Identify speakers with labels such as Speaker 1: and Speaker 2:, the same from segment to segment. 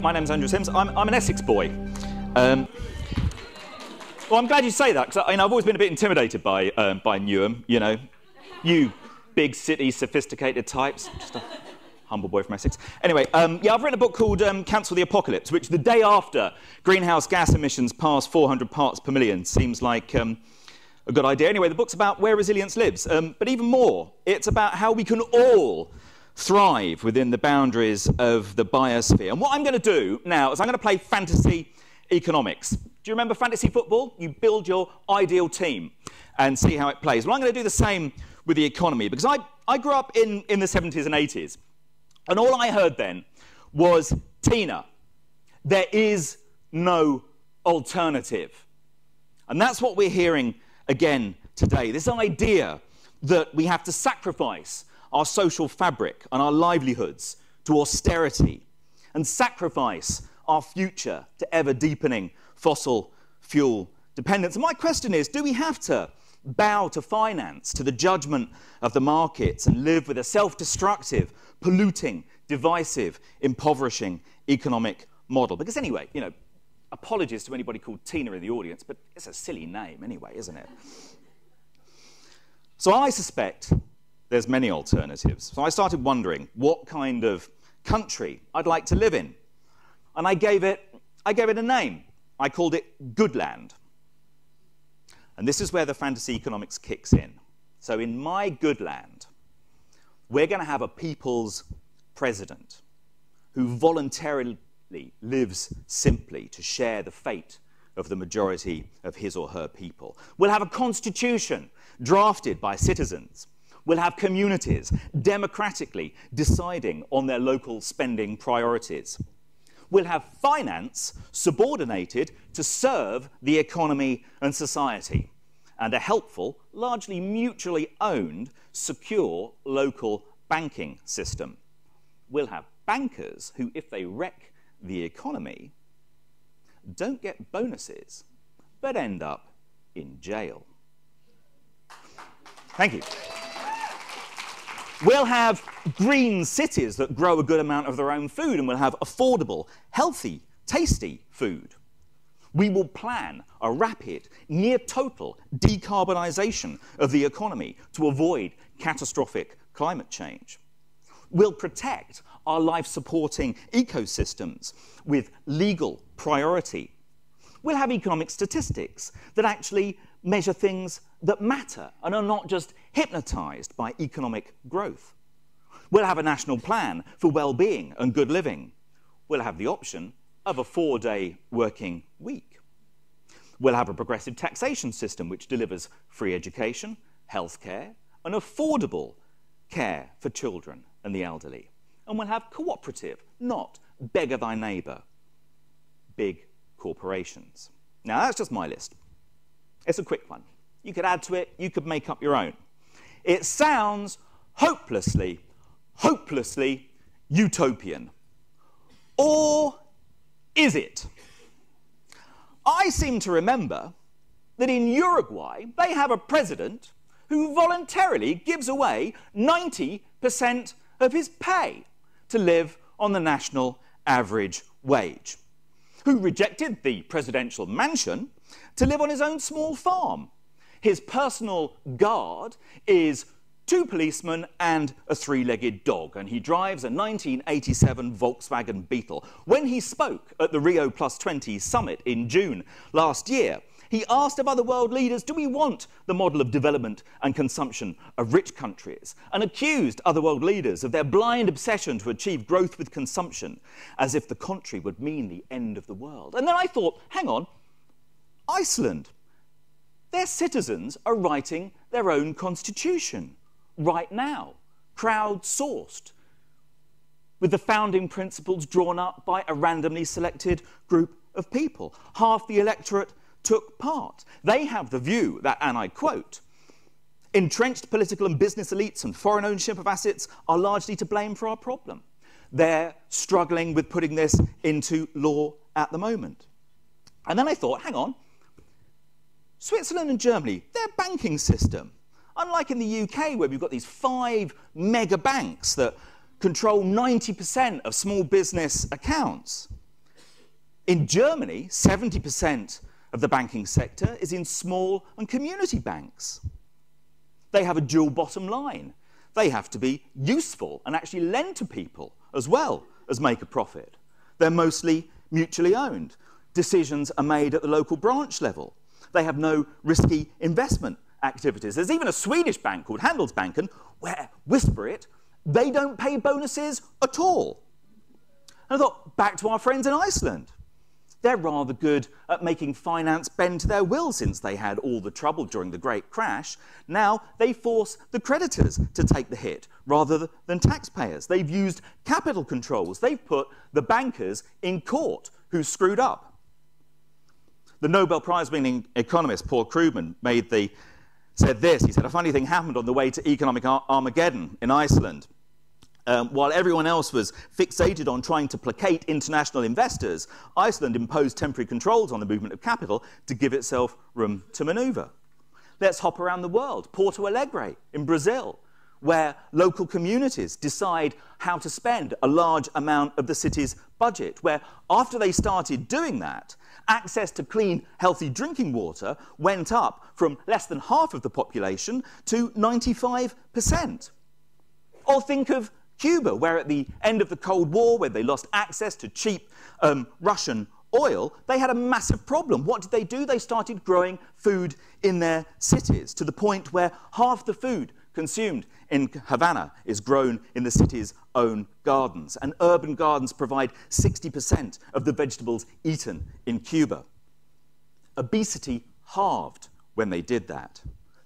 Speaker 1: My name's Andrew Sims. I'm an Essex boy. Well, I'm glad you say that, because I've always been a bit intimidated by Newham, you know. You big city, sophisticated types. Just a humble boy from Essex. Anyway, yeah, I've written a book called Cancel the Apocalypse, which the day after greenhouse gas emissions pass 400 parts per million seems like a good idea. Anyway, the book's about where resilience lives, but even more, it's about how we can all thrive within the boundaries of the biosphere. And what I'm going to do now is I'm going to play fantasy economics. Do you remember fantasy football? You build your ideal team and see how it plays. Well, I'm going to do the same with the economy, because I grew up in the 70s and 80s, and all I heard then was, Tina, there is no alternative. And that's what we're hearing again today, this idea that we have to sacrifice our social fabric and our livelihoods to austerity and sacrifice our future to ever-deepening fossil fuel dependence. And my question is, do we have to bow to finance, to the judgment of the markets, and live with a self-destructive, polluting, divisive, impoverishing economic model? Because anyway, you know, apologies to anybody called Tina in the audience, but it's a silly name anyway, isn't it? So I suspect there's many alternatives. So I started wondering what kind of country I'd like to live in. And I gave it a name. I called it Goodland. And this is where the fantasy economics kicks in. So in my Goodland, we're going to have a people's president who voluntarily lives simply to share the fate of the majority of his or her people. We'll have a constitution drafted by citizens. We'll have communities democratically deciding on their local spending priorities. We'll have finance subordinated to serve the economy and society, and a helpful, largely mutually owned, secure local banking system. We'll have bankers who, if they wreck the economy, don't get bonuses, but end up in jail. Thank you. We'll have green cities that grow a good amount of their own food, and we'll have affordable, healthy, tasty food. We will plan a rapid, near-total decarbonisation of the economy to avoid catastrophic climate change. We'll protect our life-supporting ecosystems with legal priority. We'll have economic statistics that actually measure things that matter and are not just hypnotised by economic growth. We'll have a national plan for well-being and good living. We'll have the option of a 4-day working week. We'll have a progressive taxation system which delivers free education, healthcare, and affordable care for children and the elderly. And we'll have cooperative, not beggar thy neighbour, big corporations. Now, that's just my list. It's a quick one. You could add to it, you could make up your own. It sounds hopelessly, hopelessly utopian. Or is it? I seem to remember that in Uruguay, they have a president who voluntarily gives away 90% of his pay to live on the national average wage, who rejected the presidential mansion to live on his own small farm. His personal guard is 2 policemen and a 3-legged dog, and he drives a 1987 Volkswagen Beetle. When he spoke at the Rio +20 summit in June last year, he asked of other world leaders, do we want the model of development and consumption of rich countries? And accused other world leaders of their blind obsession to achieve growth with consumption, as if the contrary would mean the end of the world. And then I thought, hang on, Iceland, their citizens are writing their own constitution right now, crowd-sourced, with the founding principles drawn up by a randomly selected group of people. Half the electorate took part. They have the view that, and I quote, entrenched political and business elites and foreign ownership of assets are largely to blame for our problem. They're struggling with putting this into law at the moment. And then I thought, hang on, Switzerland and Germany, their banking system, unlike in the UK where we've got these 5 mega banks that control 90% of small business accounts, In Germany, 70% of the banking sector is in small and community banks. They have a dual bottom line. They have to be useful and actually lend to people as well as make a profit. They're mostly mutually owned. Decisions are made at the local branch level. They have no risky investment activities. There's even a Swedish bank called Handelsbanken where, whisper it, they don't pay bonuses at all. And I thought, back to our friends in Iceland. They're rather good at making finance bend to their will since they had all the trouble during the Great Crash. Now they force the creditors to take the hit rather than taxpayers. They've used capital controls. They've put the bankers in court who screwed up. The Nobel Prize-winning economist Paul Krugman said this. He said, a funny thing happened on the way to economic Armageddon in Iceland. While everyone else was fixated on trying to placate international investors, Iceland imposed temporary controls on the movement of capital to give itself room to maneuver. Let's hop around the world. Porto Alegre in Brazil, where local communities decide how to spend a large amount of the city's budget, where after they started doing that, access to clean, healthy drinking water went up from less than half of the population to 95%. Or think of Cuba, where at the end of the Cold War, where they lost access to cheap Russian oil, they had a massive problem. What did they do? They started growing food in their cities to the point where half the food consumed in Havana is grown in the city's own gardens. And urban gardens provide 60% of the vegetables eaten in Cuba. Obesity halved when they did that.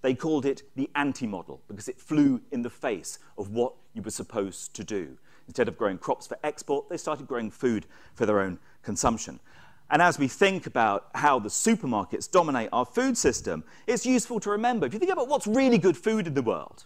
Speaker 1: They called it the anti-model because it flew in the face of what you were supposed to do. Instead of growing crops for export, they started growing food for their own consumption. And as we think about how the supermarkets dominate our food system, it's useful to remember, if you think about what's really good food in the world,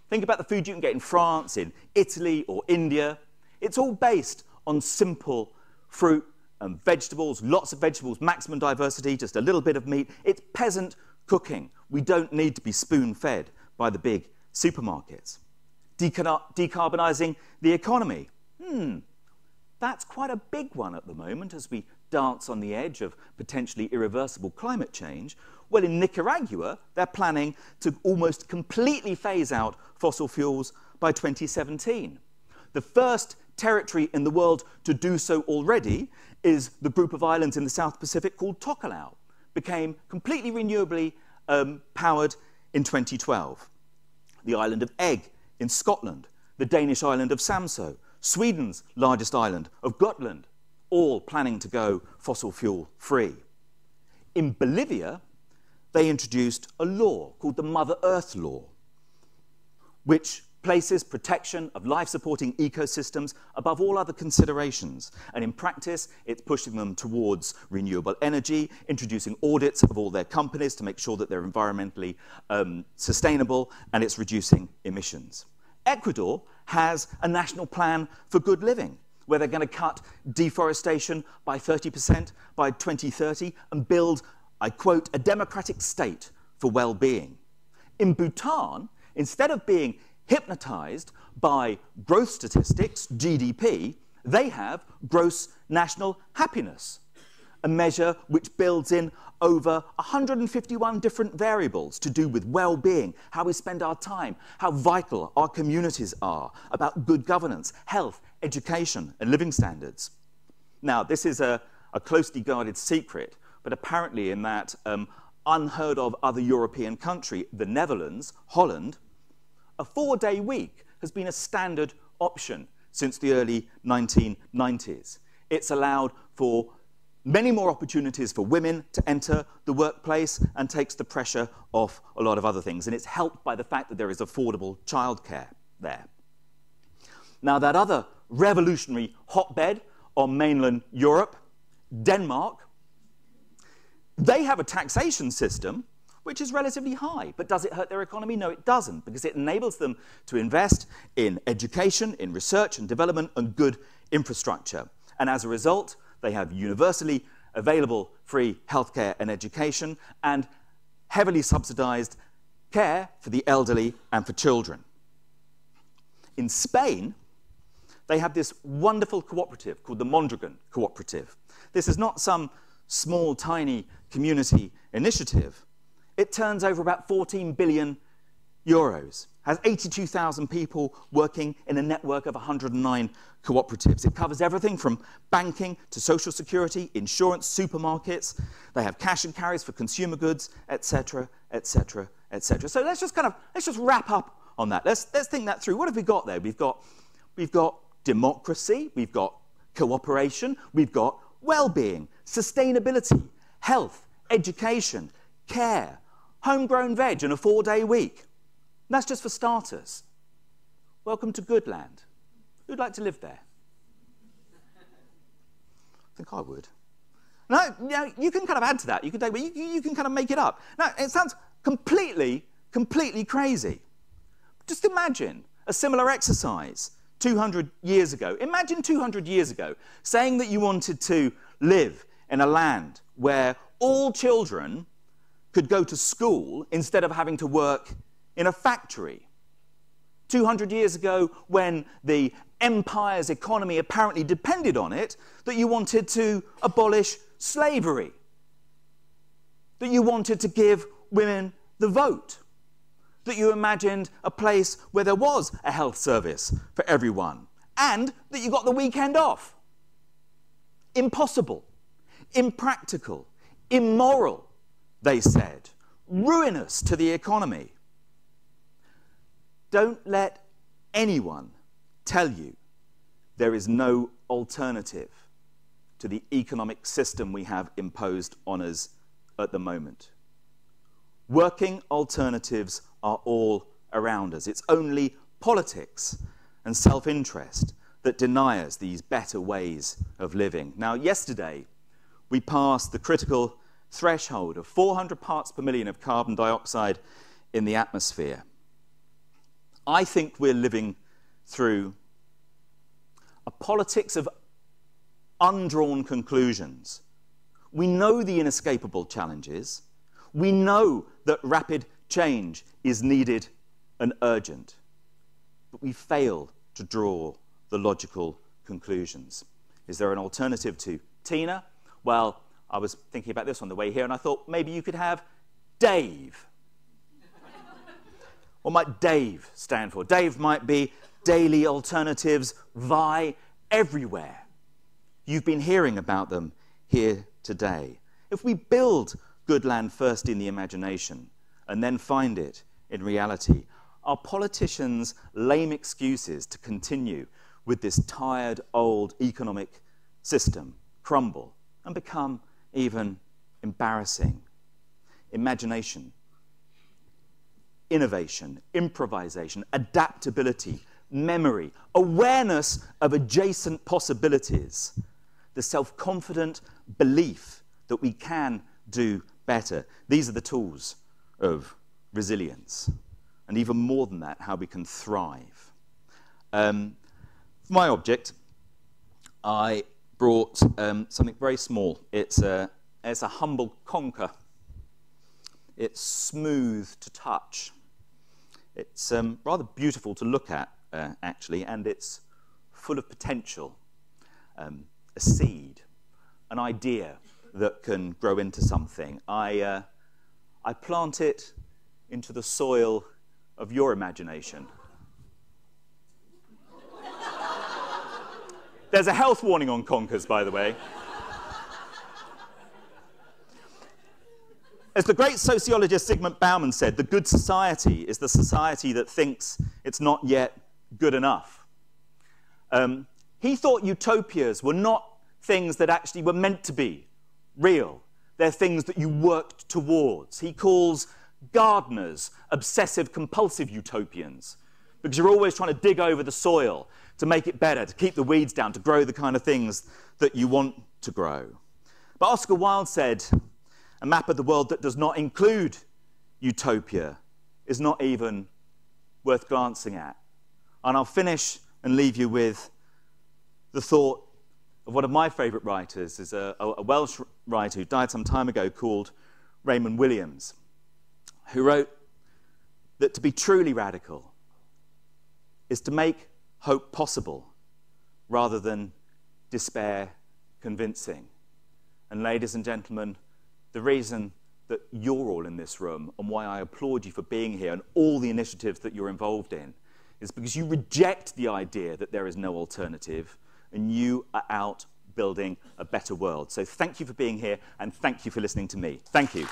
Speaker 1: think about the food you can get in France, in Italy, or India. It's all based on simple fruit and vegetables, lots of vegetables, maximum diversity, just a little bit of meat. It's peasant cooking. We don't need to be spoon-fed by the big supermarkets. Decarbonising the economy. That's quite a big one at the moment as we dance on the edge of potentially irreversible climate change. Well, in Nicaragua, they're planning to almost completely phase out fossil fuels by 2017. The first territory in the world to do so already is the group of islands in the South Pacific called Tokelau. Became completely renewably powered in 2012. The island of Egg in Scotland, the Danish island of Samso, Sweden's largest island of Goodland, all planning to go fossil fuel free. In Bolivia, they introduced a law called the Mother Earth Law, which places protection of life-supporting ecosystems above all other considerations. And in practice, it's pushing them towards renewable energy, introducing audits of all their companies to make sure that they're environmentally sustainable, and it's reducing emissions. Ecuador has a national plan for good living, where they're going to cut deforestation by 30% by 2030 and build, I quote, a democratic state for well-being. In Bhutan, instead of being hypnotized by growth statistics, GDP, they have gross national happiness, a measure which builds in over 151 different variables to do with well-being, how we spend our time, how vital our communities are, about good governance, health, education, and living standards. Now, this is a closely guarded secret, but apparently in that unheard of other European country, the Netherlands, Holland, a 4-day week has been a standard option since the early 1990s. It's allowed for many more opportunities for women to enter the workplace and takes the pressure off a lot of other things. And it's helped by the fact that there is affordable childcare there. Now, that other revolutionary hotbed on mainland Europe, Denmark, they have a taxation system which is relatively high. But does it hurt their economy? No, it doesn't, because it enables them to invest in education, in research and development, and good infrastructure. And as a result, they have universally available free healthcare and education and heavily subsidized care for the elderly and for children. In Spain, they have this wonderful cooperative called the Mondragon Cooperative. This is not some small, tiny community initiative. It turns over about 14 billion euros, has 82,000 people working in a network of 109 cooperatives. It covers everything from banking to social security, insurance, supermarkets. They have cash and carries for consumer goods, etc., etc., etc. So let's just wrap up on that. Let's think that through. What have we got there? We've got democracy, we've got cooperation, we've got well-being, sustainability, health, education, care, homegrown veg and a 4-day week. And that's just for starters. Welcome to Goodland. Who'd like to live there? I think I would. No, you can kind of add to that. You can kind of make it up. Now, it sounds completely crazy. Just imagine a similar exercise 200 years ago. Imagine 200 years ago saying that you wanted to live in a land where all children could go to school instead of having to work in a factory. 200 years ago, when the empire's economy apparently depended on it, that you wanted to abolish slavery, that you wanted to give women the vote, that you imagined a place where there was a health service for everyone, and that you got the weekend off. Impossible, impractical, immoral, they said, ruinous to the economy. Don't let anyone tell you there is no alternative to the economic system we have imposed on us at the moment. Working alternatives are all around us. It's only politics and self-interest that deny us these better ways of living. Now, yesterday, we passed the critical threshold of 400 parts per million of carbon dioxide in the atmosphere. I think we're living through a politics of undrawn conclusions. We know the inescapable challenges. We know that rapid change is needed and urgent. But we fail to draw the logical conclusions. Is there an alternative to Tina? Well, I was thinking about this on the way here, and I thought maybe you could have Dave. What might Dave stand for? Dave might be daily alternatives vie everywhere. You've been hearing about them here today. If we build Goodland first in the imagination and then find it in reality, our politicians' lame excuses to continue with this tired old economic system crumble and become even embarrassing. Imagination, innovation, improvisation, adaptability, memory, awareness of adjacent possibilities, the self-confident belief that we can do better. These are the tools of resilience. And even more than that, how we can thrive. For my object, I brought something very small. It's a humble conker. It's smooth to touch. It's rather beautiful to look at, actually, and it's full of potential. A seed, an idea that can grow into something. I plant it into the soil of your imagination. There's a health warning on conkers, by the way. As the great sociologist Zygmunt Bauman said, the good society is the society that thinks it's not yet good enough. He thought utopias were not things that actually were meant to be real. They're things that you worked towards. He calls gardeners obsessive-compulsive utopians because you're always trying to dig over the soil to make it better, to keep the weeds down, to grow the kind of things that you want to grow. But Oscar Wilde said, a map of the world that does not include utopia is not even worth glancing at. And I'll finish and leave you with the thought of one of my favourite writers, is a Welsh writer who died some time ago called Raymond Williams, who wrote that to be truly radical is to make hope possible rather than despair convincing. And ladies and gentlemen, the reason that you're all in this room and why I applaud you for being here and all the initiatives that you're involved in is because you reject the idea that there is no alternative and you are out building a better world. So thank you for being here and thank you for listening to me. Thank you.